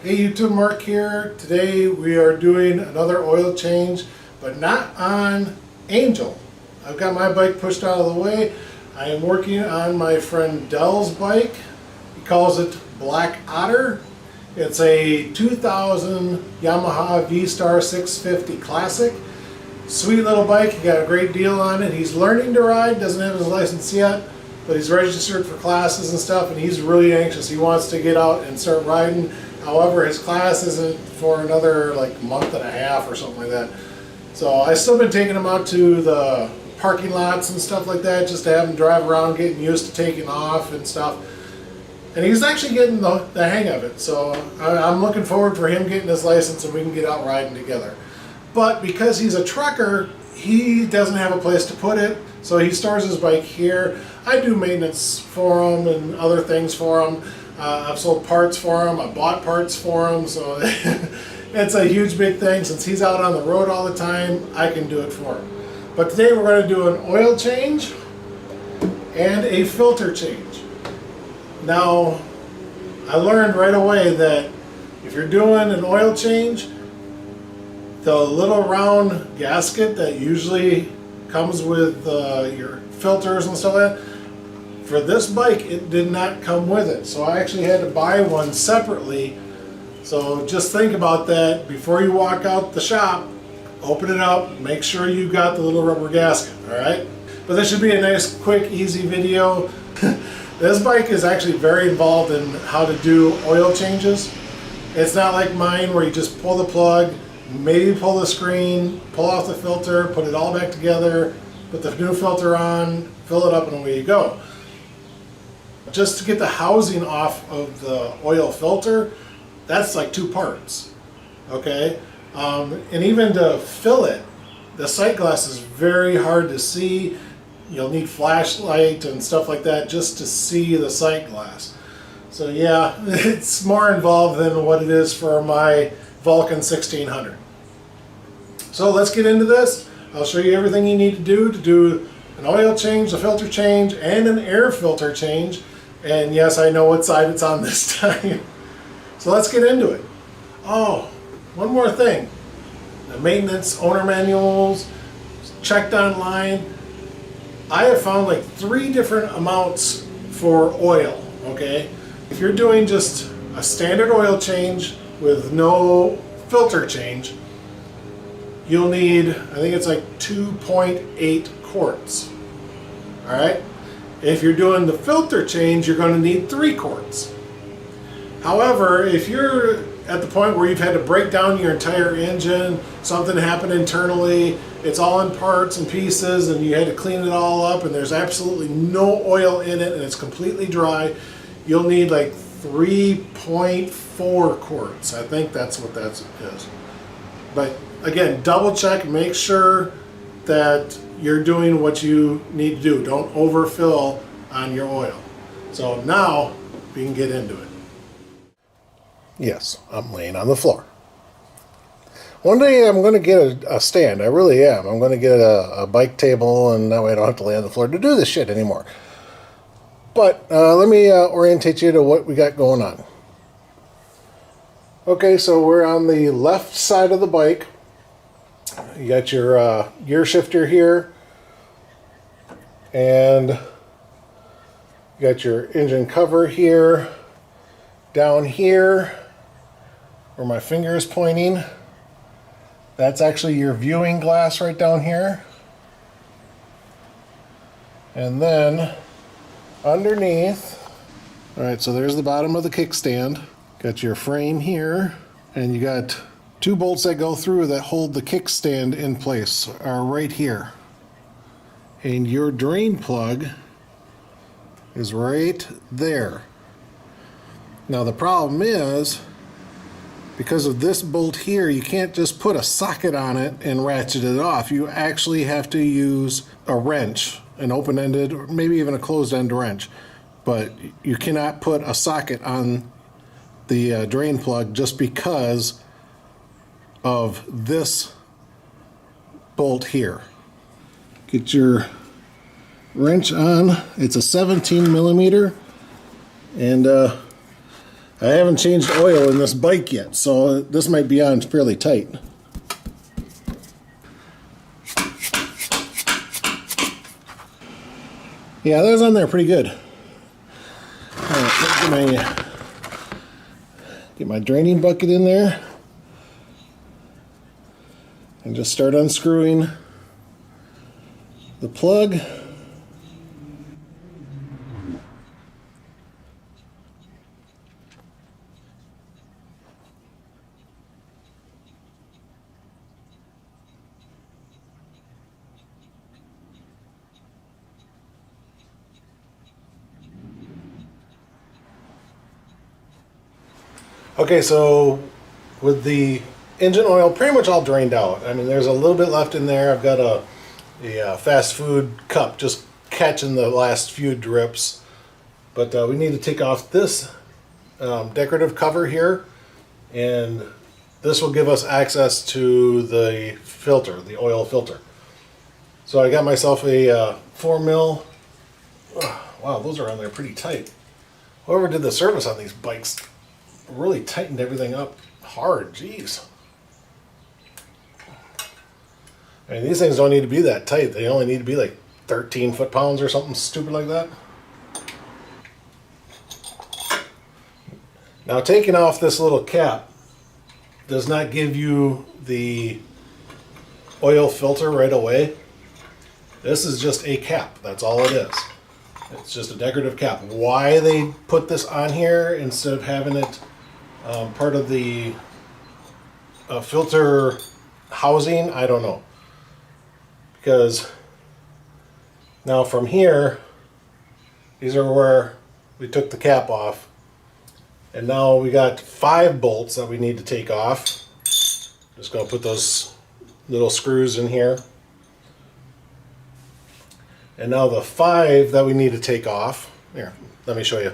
Hey YouTube, Mark here. Today we are doing another oil change, but not on Angel. I've got my bike pushed out of the way. I am working on my friend Dell's bike. He calls it Black Otter. It's a 2000 Yamaha V-Star 650 Classic. Sweet little bike. He got a great deal on it. He's learning to ride, doesn't have his license yet, but he's registered for classes and stuff, and he's really anxious. He wants to get out and start riding. However, his class isn't for another month and a half or something like that. So I've still been taking him out to the parking lots and stuff like that, just to have him drive around, getting used to taking off and stuff. And he's actually getting the hang of it. So I'm looking forward for him getting his license and we can get out riding together. But because he's a trucker, he doesn't have a place to put it, so he stores his bike here. I do maintenance for him and other things for him. I've sold parts for him, I bought parts for him, so it's a huge big thing. Since he's out on the road all the time, I can do it for him. But today we're going to do an oil change and a filter change. Now, I learned right away that if you're doing an oil change, the little round gasket that usually comes with your filters and stuff like that, for this bike it did not come with it, so I actually had to buy one separately. So just think about that before you walk out the shop. Open it up, make sure you got the little rubber gasket, alright? But this should be a nice, quick, easy video. This bike is actually very involved in how to do oil changes. It's not like mine where you just pull the plug, maybe pull the screen, pull off the filter, put it all back together, put the new filter on, fill it up, and away you go. Just to get the housing off of the oil filter, that's like 2 parts, okay? And even to fill it, the sight glass is very hard to see. You'll need flashlight and stuff like that just to see the sight glass. So yeah, it's more involved than what it is for my Vulcan 1600. So let's get into this. I'll show you everything you need to do an oil change, a filter change, and an air filter change. And yes, I know what side it's on this time. So let's get into it. Oh, one more thing. The maintenance owner manuals, checked online. I have found like 3 different amounts for oil, okay? If you're doing just a standard oil change with no filter change, you'll need, I think it's like 2.8 quarts, all right? If you're doing the filter change, you're going to need 3 quarts. However, if you're at the point where you've had to break down your entire engine, something happened internally, it's all in parts and pieces, and you had to clean it all up, and there's absolutely no oil in it, and it's completely dry, you'll need like 3.4 quarts. I think that's what that is. But again, double check, make sure that you're doing what you need to do. Don't overfill on your oil. So now we can get into it. Yes, I'm laying on the floor. One day I'm going to get a stand. I really am. I'm going to get a bike table, and that way I don't have to lay on the floor to do this shit anymore. But let me orientate you to what we got going on. Okay, so we're on the left side of the bike. You got your gear shifter here, and you got your engine cover here. Down here, where my finger is pointing, that's actually your viewing glass right down here. And then underneath, all right, so there's the bottom of the kickstand. Got your frame here, and you got 2 bolts that go through that hold the kickstand in place are right here. And your drain plug is right there. Now the problem is, because of this bolt here, you can't just put a socket on it and ratchet it off. You actually have to use a wrench, an open-ended or maybe even a closed-end wrench. But you cannot put a socket on the drain plug just because of this bolt here. Get your wrench on. It's a 17 millimeter, and I haven't changed oil in this bike yet, so this might be on fairly tight. Yeah, that was on there pretty good. All right, get my draining bucket in there and just start unscrewing the plug. Okay, so with the engine oil pretty much all drained out. I mean, there's a little bit left in there. I've got a fast food cup just catching the last few drips. But we need to take off this decorative cover here, and this will give us access to the filter, the oil filter. So I got myself a 4 mil. Oh, wow, those are on there pretty tight. Whoever did the service on these bikes really tightened everything up hard. Jeez. I mean, these things don't need to be that tight. They only need to be like 13 foot-pounds or something stupid like that. Now, taking off this little cap does not give you the oil filter right away. This is just a cap. That's all it is. It's just a decorative cap. Why they put this on here instead of having it part of the filter housing, I don't know. Because now from here, these are where we took the cap off. And now we got 5 bolts that we need to take off. Just gonna put those little screws in here. And now the 5 that we need to take off, here, let me show you.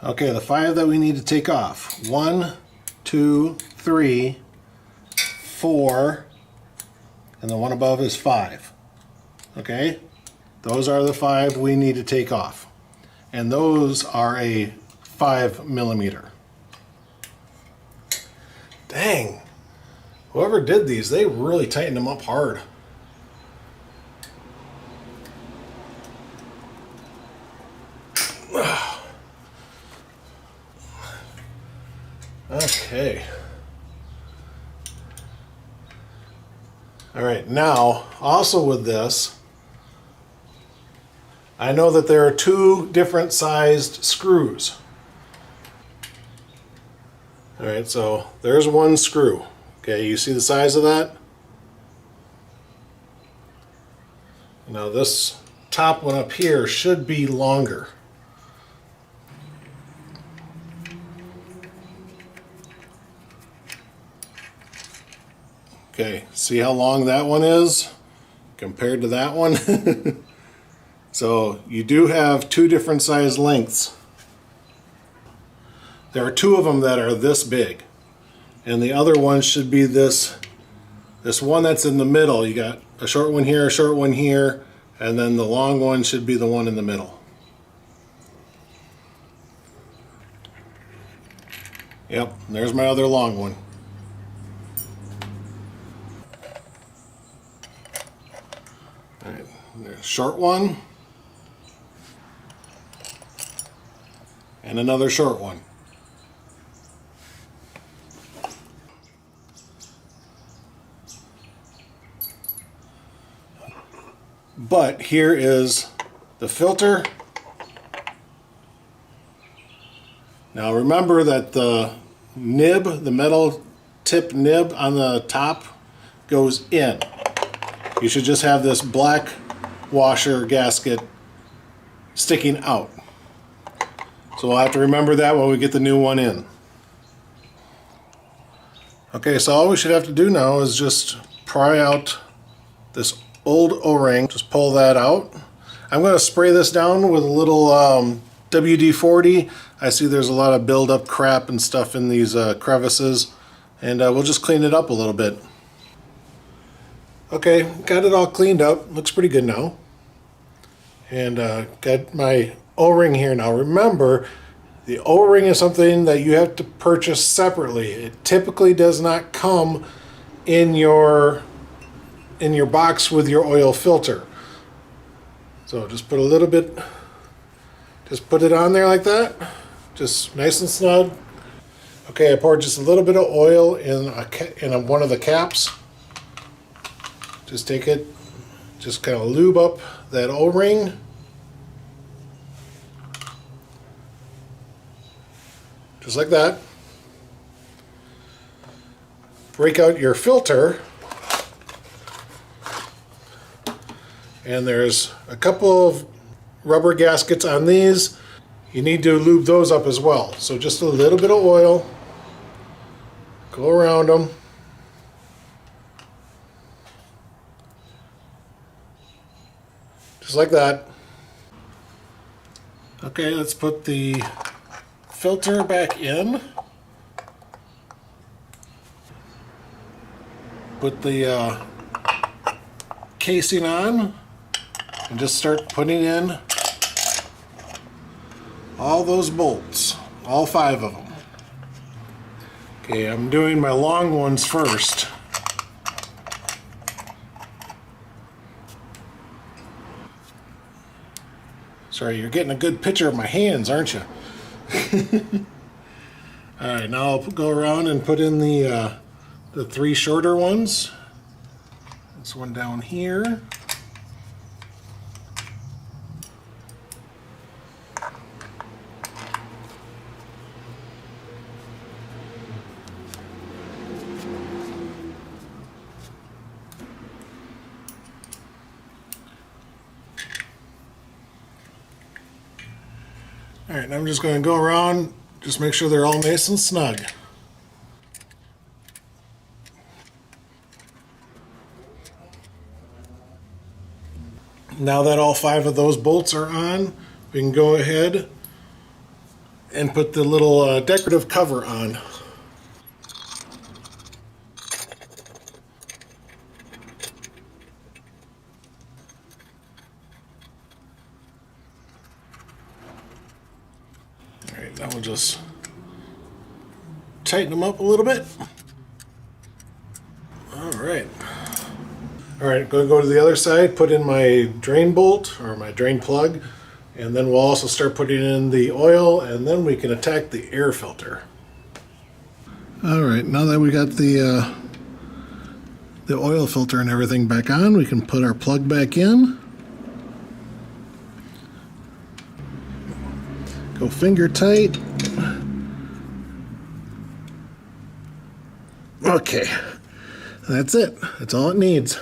Okay, the 5 that we need to take off. 1, 2, 3, 4, and the one above is 5. Okay, those are the 5 we need to take off. And those are a 5 millimeter. Dang, whoever did these, they really tightened them up hard. Okay. All right, now, also with this, I know that there are 2 different sized screws. All right, so there's 1 screw. Okay, you see the size of that? Now this top one up here should be longer. Okay, see how long that one is compared to that one? So you do have 2 different size lengths. There are 2 of them that are this big, and the other one should be this one that's in the middle. You got a short one here, a short one here, and then the long one should be the one in the middle. Yep, there's my other long one. All right, there's a short one, and another short one. But here is the filter. Now remember that the nib, the metal tip nib on the top goes in. You should just have this black washer gasket sticking out. So we'll have to remember that when we get the new one in. Okay, so all we should have to do now is just pry out this old O-ring. Just pull that out. I'm going to spray this down with a little WD-40. I see there's a lot of build-up crap and stuff in these crevices, and we'll just clean it up a little bit. Okay, got it all cleaned up. Looks pretty good now. And got my O-ring here. Now remember, The O-ring is something that you have to purchase separately. It typically does not come in your box with your oil filter. So just put a little bit, just put it on there like that, just nice and snug. Okay, I poured just a little bit of oil in one of the caps. Just take it, just kind of lube up that O-ring. Just like that. Break out your filter. And there's a couple of rubber gaskets on these. You need to lube those up as well. So just a little bit of oil. Go around them. Just like that. Okay, let's put the filter back in. Put the casing on and just start putting in all those bolts, all 5 of them. Okay, I'm doing my long ones first. Sorry, you're getting a good picture of my hands, aren't you? Alright, now I'll go around and put in the 3 shorter ones. This one down here. Alright, and I'm just going to go around, just make sure they're all nice and snug. Now that all 5 of those bolts are on, we can go ahead and put the little decorative cover on. Alright, now we'll just tighten them up a little bit. Alright. Alright, going to go to the other side, put in my drain bolt, or my drain plug, and then we'll also start putting in the oil, and then we can attack the air filter. Alright, now that we got the oil filter and everything back on, we can put our plug back in. Go finger tight. Okay, that's it. That's all it needs.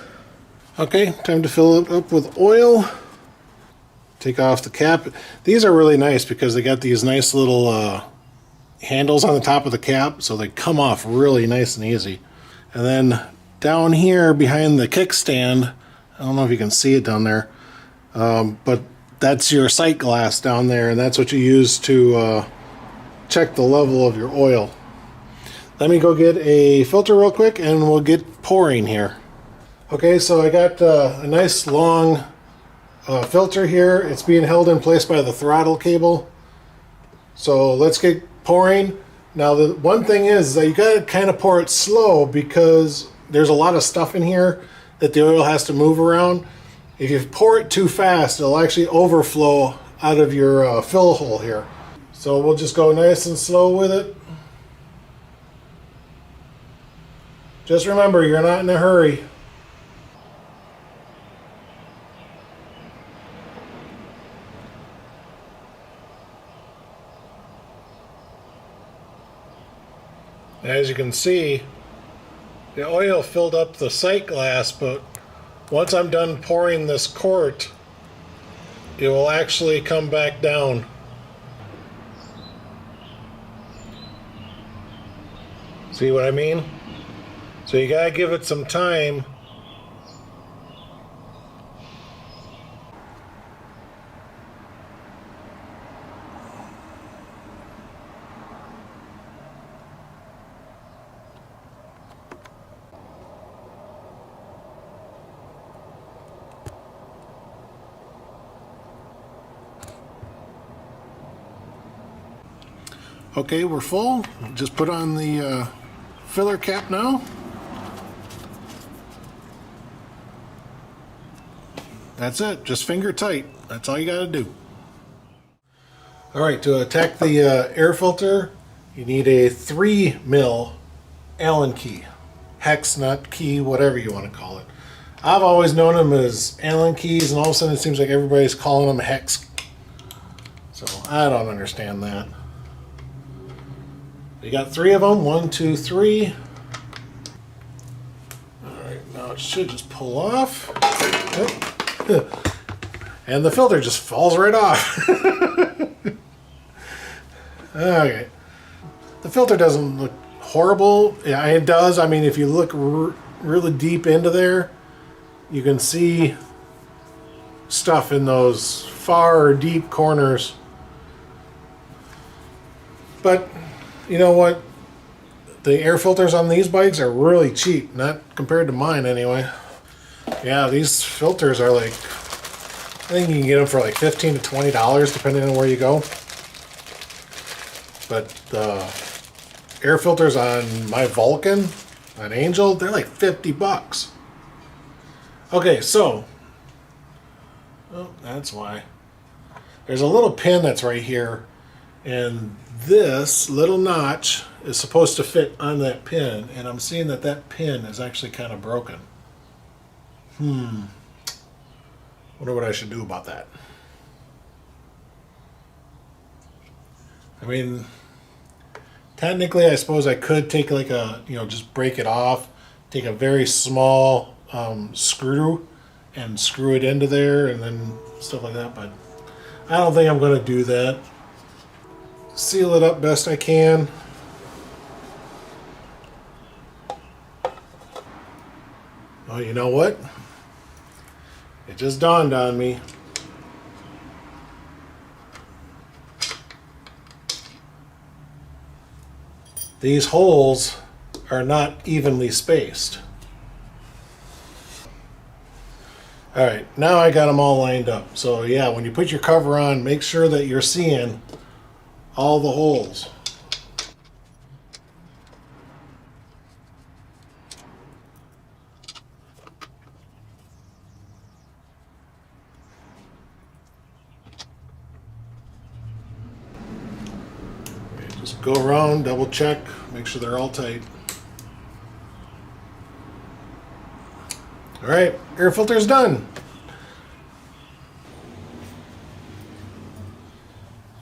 Okay, time to fill it up with oil. Take off the cap. These are really nice because they got these nice little handles on the top of the cap, so they come off really nice and easy. And then down here behind the kickstand, I don't know if you can see it down there, but that's your sight glass down there, and that's what you use to check the level of your oil. Let me go get a filter real quick and we'll get pouring here. Okay, so I got a nice long filter here. It's being held in place by the throttle cable. So let's get pouring. Now the one thing is that you gotta kind of pour it slow because there's a lot of stuff in here that the oil has to move around. If you pour it too fast, it'll actually overflow out of your fill hole here. So we'll just go nice and slow with it. Just remember, you're not in a hurry. As you can see, the oil filled up the sight glass, but once I'm done pouring this quart, it will actually come back down. See what I mean? So you gotta give it some time. Okay, we're full. Just put on the filler cap now. That's it, just finger tight. That's all you gotta do. All right, to attack the air filter, you need a 3 mil Allen key. Hex, nut, key, whatever you want to call it. I've always known them as Allen keys, and all of a sudden it seems like everybody's calling them hex. So I don't understand that. You got 3 of them, 1, 2, 3. All right, now it should just pull off. And the filter just falls right off. Okay. The filter doesn't look horrible. Yeah, it does. I mean, if you look really deep into there, you can see stuff in those far deep corners. But you know what? The air filters on these bikes are really cheap, not compared to mine anyway. Yeah, these filters are like, I think you can get them for like $15 to $20 depending on where you go. But the air filters on my Vulcan, on Angel, they're like 50 bucks. Okay, so, oh, that's why. There's a little pin that's right here, and this little notch is supposed to fit on that pin, and I'm seeing that that pin is actually kind of broken. Wonder what I should do about that. I mean, technically I suppose I could take like a, just break it off, take a very small screw and screw it into there and then stuff like that, but I don't think I'm going to do that. Seal it up best I can. Oh, you know what? It just dawned on me. These holes are not evenly spaced. Alright, now I got them all lined up. So yeah, when you put your cover on, make sure that you're seeing all the holes. Just go around, double check, make sure they're all tight. Alright, air filter's done.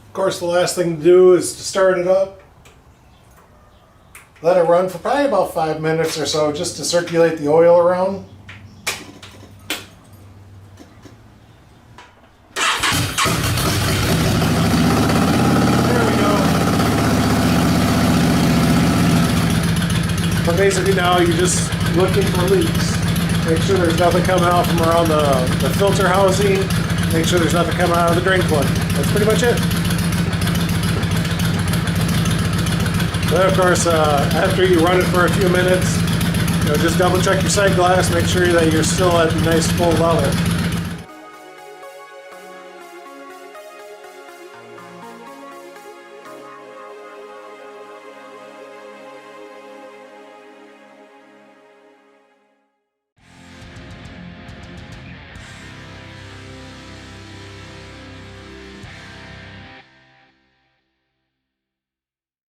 Of course, the last thing to do is to start it up. Let it run for probably about 5 minutes or so just to circulate the oil around. But basically now you're just looking for leaks. Make sure there's nothing coming out from around the filter housing. Make sure there's nothing coming out of the drain plug. That's pretty much it. Then of course, after you run it for a few minutes, just double check your sight glass, make sure that you're still at a nice full level.